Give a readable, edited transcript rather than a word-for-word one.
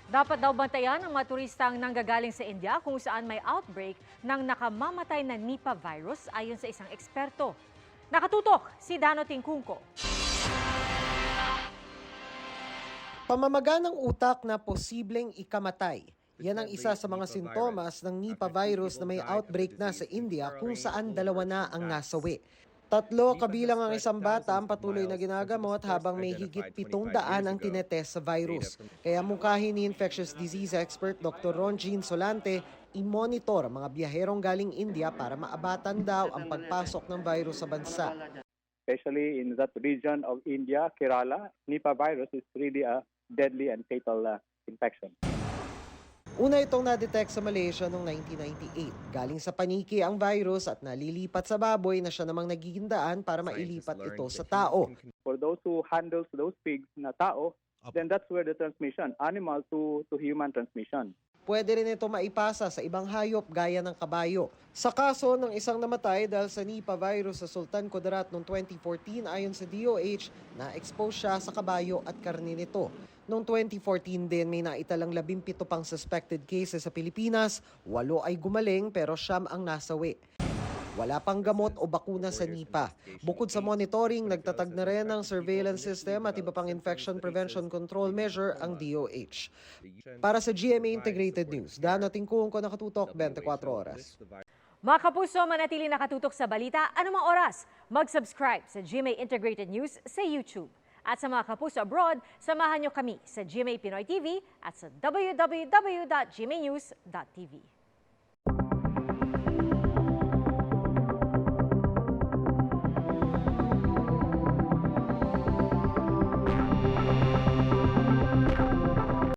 Dapat daw bantayan ng mga turistang nanggagaling sa India kung saan may outbreak ng nakamamatay na Nipah virus ayon sa isang eksperto. Nakatutok si Dano Tingkungko. Pamamaga ng utak na posibleng ikamatay. Yan ang isa sa mga sintomas ng Nipah virus na may outbreak na sa India kung saan dalawa na ang nasawi. 3 kabilang ang isang bata ang patuloy na ginagamot habang may higit 700 ang tinetest sa virus. Kaya mungkahi ni infectious disease expert Dr. Ronjin Solante, i-monitor ang mga biyaherong galing India para maabatan daw ang pagpasok ng virus sa bansa. Especially in that region of India, Kerala, Nipah virus is really a deadly and fatal infection. Una itong na-detect sa Malaysia noong 1998. Galing sa paniki ang virus at nalilipat sa baboy na siya namang nagiging daan para mailipat ito sa tao. For those who handles those pigs na tao, then that's where the transmission, animal to human transmission. Pwede rin ito maipasa sa ibang hayop gaya ng kabayo. Sa kaso ng isang namatay dahil sa Nipah virus sa Sultan Kudarat noong 2014 ayon sa DOH, na-expose siya sa kabayo at karne nito. Noong 2014 din may naitalang 17 pang suspected cases sa Pilipinas, 8 ay gumaling pero 9 ang nasawi. Wala pang gamot o bakuna sa Nipah. Bukod sa monitoring, nagtatag na rin ng surveillance system at iba pang infection prevention control measure ang DOH. Para sa GMA Integrated News, Dano Tingkungko, nakatutok 24 oras. Mga kapuso, manatili nakatutok sa balita anumang oras. Mag-subscribe sa GMA Integrated News sa YouTube. At sa mga kapuso abroad, samahan nyo kami sa GMA Pinoy TV at sa www.gmanews.tv.